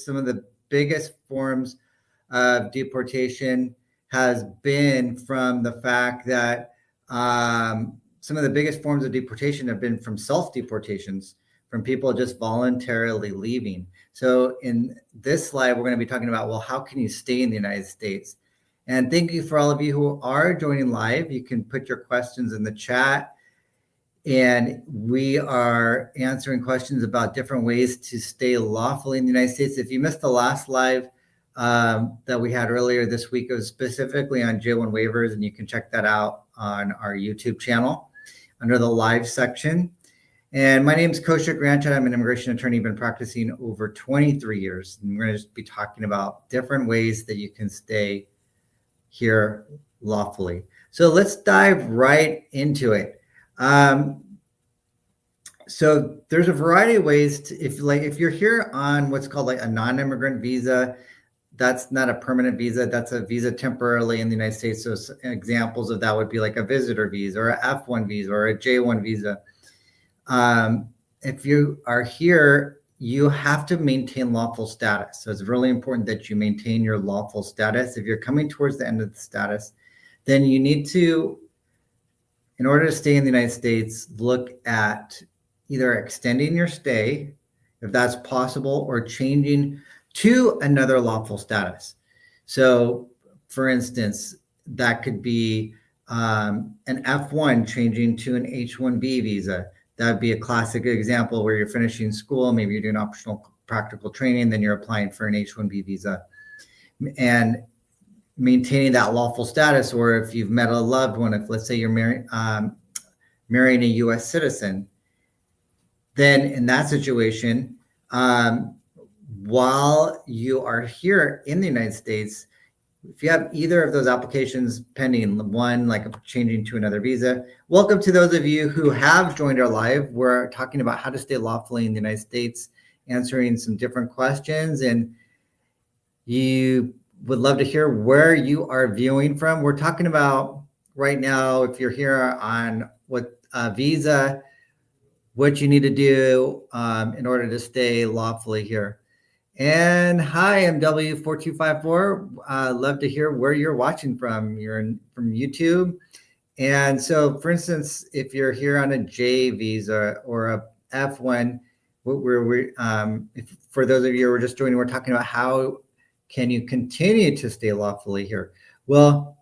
some of the biggest forms of deportation has been from the fact that some of the biggest forms of deportation have been from self-deportations, from people just voluntarily leaving. So in this slide, we're going to be talking about, well, how can you stay in the United States? And thank you for all of you who are joining live. You can put your questions in the chat, and we are answering questions about different ways to stay lawfully in the United States. If you missed the last live that we had earlier this week, it was specifically on J1 waivers, and you can check that out on our YouTube channel under the live section. And my name is Kaushik Ranchad. I'm an immigration attorney, been practicing over 23 years. And we're going to just be talking about different ways that you can stay here lawfully. So let's dive right into it. So there's a variety of ways to, if you're here on what's called like a non-immigrant visa, that's not a permanent visa, that's a visa temporarily in the United States. So examples of that would be like a visitor visa or an F1 visa or a J1 visa. If you are here, you have to maintain lawful status. So it's really important that you maintain your lawful status. If you're coming towards the end of the status, then you need to, in order to stay in the United States, look at either extending your stay, if that's possible, or changing to another lawful status. So for instance, that could be an F1 changing to an H1B visa. That would be a classic example where you're finishing school, maybe you're doing optional practical training, then you're applying for an H1B visa. And maintaining that lawful status, or if you've met a loved one, if let's say you're marrying a US citizen, then in that situation, while you are here in the United States, if you have either of those applications pending, one like changing to another visa, welcome to those of you who have joined our live. We're talking about how to stay lawfully in the United States, answering some different questions, and you would love to hear where you are viewing from. We're talking about right now, if you're here on what visa, what you need to do in order to stay lawfully here. And hi, I'm W4254. Love to hear where you're watching from. You're from YouTube. And so, for instance, if you're here on a J visa or a F1, for those of you who are just joining, we're talking about how can you continue to stay lawfully here? Well,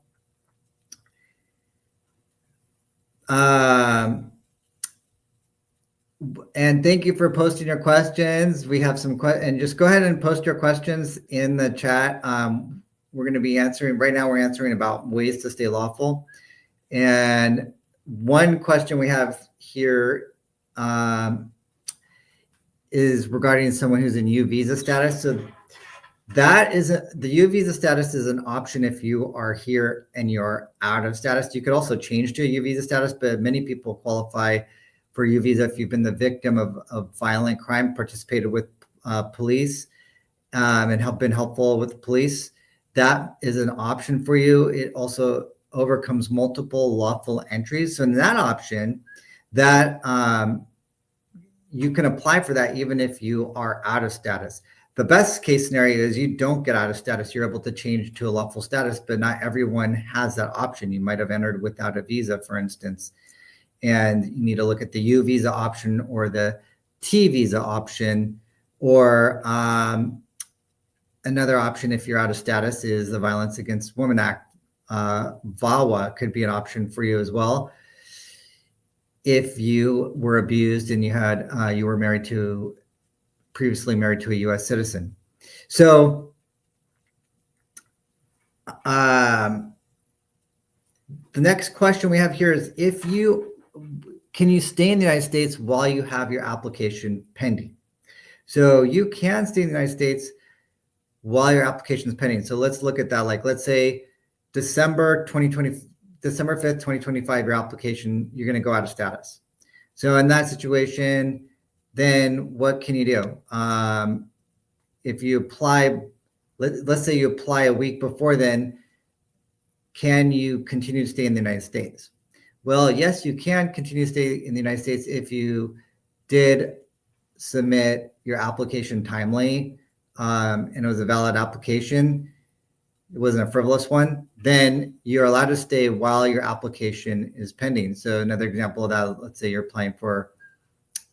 and thank you for posting your questions. We have some questions, and just go ahead and post your questions in the chat. We're going to be answering, right now we're answering about ways to stay lawful. And one question we have here is regarding someone who's in U visa status. So that is the U visa status is an option if you are here and you're out of status. You could also change to a U visa status, but many people qualify for U visa if you've been the victim of violent crime, participated with police, and have been helpful with police. That is an option for you. It also overcomes multiple lawful entries. So in that option, that you can apply for that even if you are out of status. The best case scenario is you don't get out of status. You're able to change to a lawful status, but not everyone has that option. You might have entered without a visa, for instance. And you need to look at the U visa option or the T visa option, or another option if you're out of status is the Violence Against Women Act. VAWA could be an option for you as well. If you were abused and you had you were previously married to a U.S. citizen. So the next question we have here is can you stay in the United States while you have your application pending? So you can stay in the United States while your application is pending. So let's look at that. Like, let's say December 5th, 2025, your application, you're going to go out of status. So in that situation, then what can you do? If you apply, let's say you apply a week before then, can you continue to stay in the United States? Well, yes, you can continue to stay in the United States if you did submit your application timely and it was a valid application, it wasn't a frivolous one, then you're allowed to stay while your application is pending. So another example of that, let's say you're applying for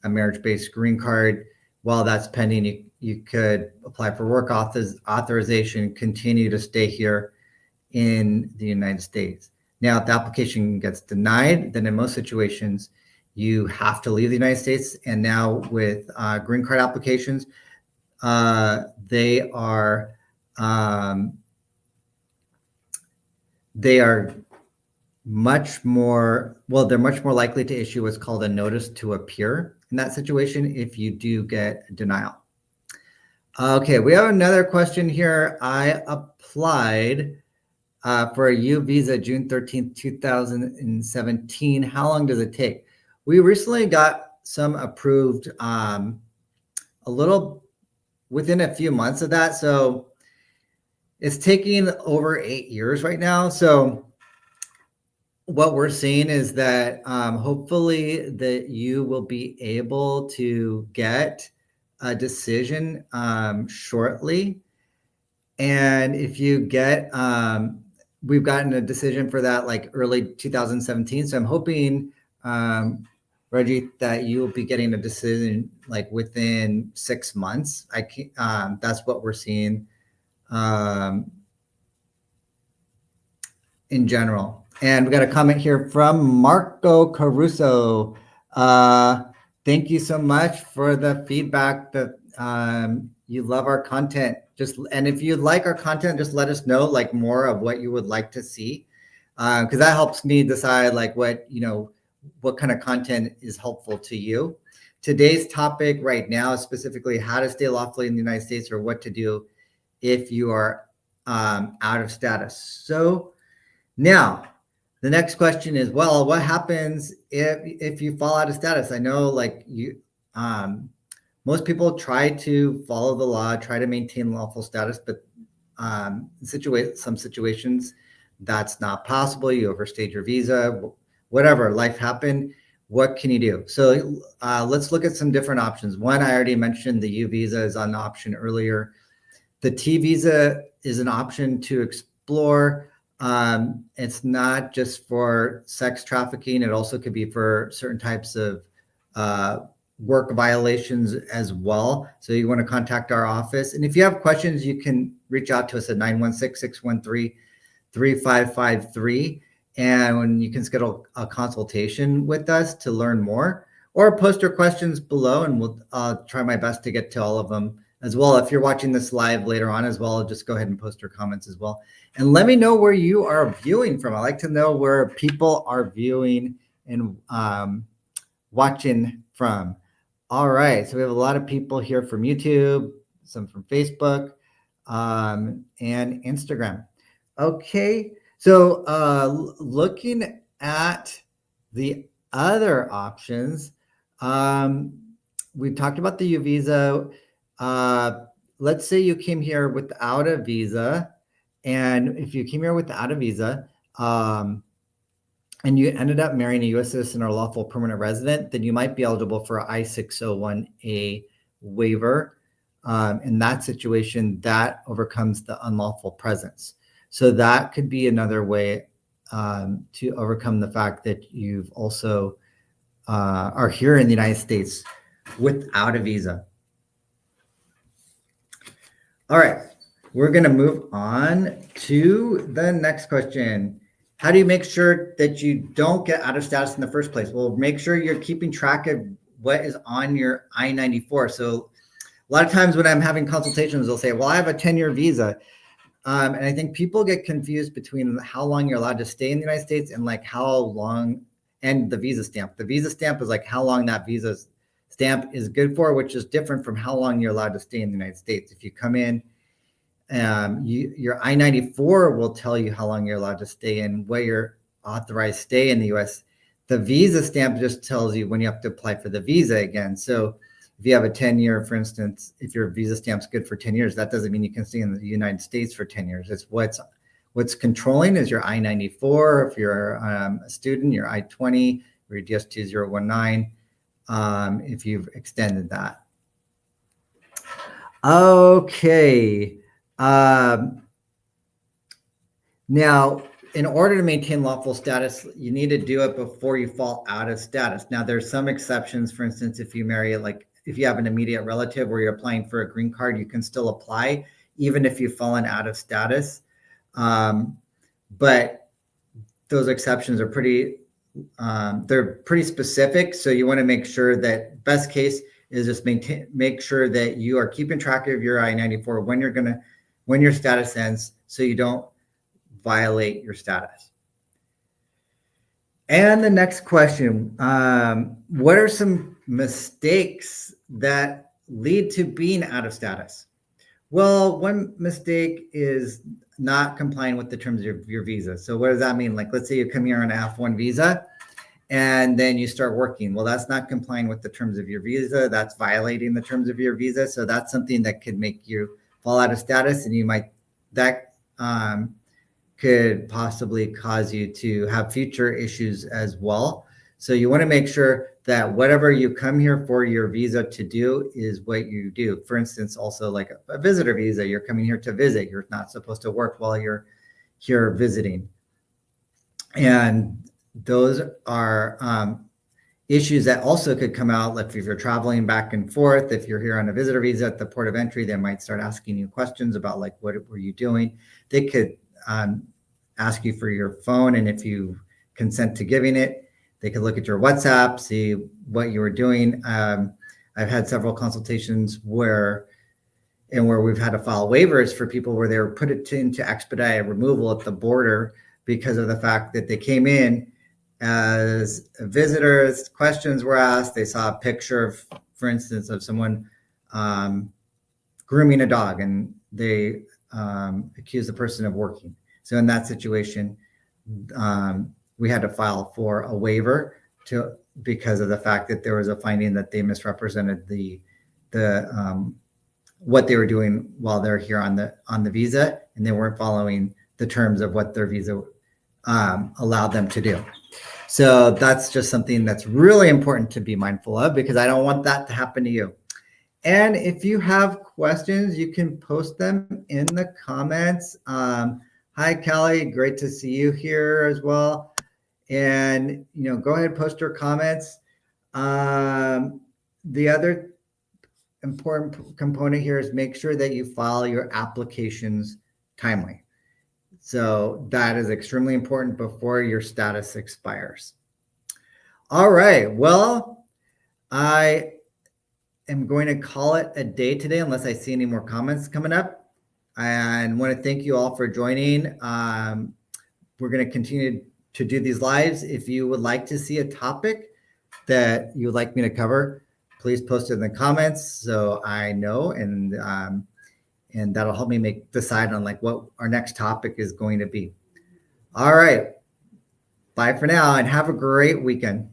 a marriage-based green card. While that's pending, you could apply for work authorization, continue to stay here in the United States. Now, if the application gets denied, then in most situations, you have to leave the United States. And now with green card applications, they are much more, well, they're much more likely to issue what's called a notice to appear in that situation if you do get a denial. Okay, we have another question here. I applied for a U visa June 13th, 2017. How long does it take? We recently got some approved a little within a few months of that. So it's taking over 8 years right now. So what we're seeing is that hopefully that you will be able to get a decision shortly. And if you get, we've gotten a decision for that like early 2017. So I'm hoping, Reggie, that you will be getting a decision like within 6 months. That's what we're seeing in general. And we got a comment here from Marco Caruso. Thank you so much for the feedback that you love our content. And if you like our content, just let us know like more of what you would like to see, because that helps me decide like what kind of content is helpful to you. Today's topic right now is specifically how to stay lawfully in the United States, or what to do if you are out of status. So now, the next question is, well, what happens if you fall out of status? I know like most people try to follow the law, try to maintain lawful status, but some situations that's not possible. You overstayed your visa, whatever, life happened. What can you do? So let's look at some different options. One, I already mentioned the U visa is an option earlier. The T visa is an option to explore. It's not just for sex trafficking. It also could be for certain types of work violations as well. So you want to contact our office. And if you have questions, you can reach out to us at 916-613-3553. And you can schedule a consultation with us to learn more, or post your questions below and I'll try my best to get to all of them as well. If you're watching this live later on as well, just go ahead and post your comments as well. And let me know where you are viewing from. I like to know where people are viewing and watching from. All right, so we have a lot of people here from YouTube, some from Facebook, and Instagram. Okay, so looking at the other options, we've talked about the U visa. Let's say you came here without a visa, and if you came here without a visa, and you ended up marrying a U.S. citizen or lawful permanent resident, then you might be eligible for an I-601A waiver. In that situation, that overcomes the unlawful presence. So that could be another way to overcome the fact that you've also are here in the United States without a visa. All right, we're going to move on to the next question. How do you make sure that you don't get out of status in the first place? Well, make sure you're keeping track of what is on your I-94. So a lot of times when I'm having consultations, they'll say, well, I have a 10-year visa. And I think people get confused between how long you're allowed to stay in the United States and like how long, and the visa stamp. The visa stamp is like how long that visa stamp is good for, which is different from how long you're allowed to stay in the United States. If you come in, your I-94 will tell you how long you're allowed to stay and where you're authorized stay in the U.S. The visa stamp just tells you when you have to apply for the visa again. So if you have a 10-year, for instance, if your visa stamp's good for 10 years, that doesn't mean you can stay in the United States for 10 years. It's what's controlling is your I-94. If you're a student, your I-20 or your DS-2019, if you've extended that. Okay. Um, Now, in order to maintain lawful status, you need to do it before you fall out of status. Now, there's some exceptions. For instance, if you marry, like if you have an immediate relative or you're applying for a green card, you can still apply even if you've fallen out of status. But those exceptions are they're pretty specific. So you want to make sure that best case is just make sure that you are keeping track of your I-94 when your status ends, so you don't violate your status. And the next question, what are some mistakes that lead to being out of status? Well, one mistake is not complying with the terms of your visa. So what does that mean? Like, let's say you come here on an F1 visa and then you start working. Well, that's not complying with the terms of your visa. That's violating the terms of your visa. So that's something that could make you fall out of status, and that could possibly cause you to have future issues as well. So you want to make sure that whatever you come here for your visa to do is what you do. For instance, also like a visitor visa, you're coming here to visit. You're not supposed to work while you're here visiting. And those are issues that also could come out, like if you're traveling back and forth. If you're here on a visitor visa at the port of entry, they might start asking you questions about like, what were you doing? They could ask you for your phone, and if you consent to giving it, they could look at your WhatsApp, see what you were doing. I've had several consultations where we've had to file waivers for people where they were put into expedited removal at the border because of the fact that they came in as visitors, questions were asked, they saw a picture of, for instance, of someone grooming a dog, and they accused the person of working. So in that situation, we had to file for a waiver because of the fact that there was a finding that they misrepresented the what they were doing while they're here on the visa, and they weren't following the terms of what their visa allowed them to do. So that's just something that's really important to be mindful of, because I don't want that to happen to you. And if you have questions, you can post them in the comments. Hi, Kelly. Great to see you here as well. And, go ahead and post your comments. The other important component here is make sure that you file your applications timely. So that is extremely important before your status expires. All right. Well, I am going to call it a day today unless I see any more comments coming up. And want to thank you all for joining. We're going to continue to do these lives. If you would like to see a topic that you would like me to cover, please post it in the comments so I know, and that'll help me decide on like what our next topic is going to be. All right. Bye for now, and have a great weekend.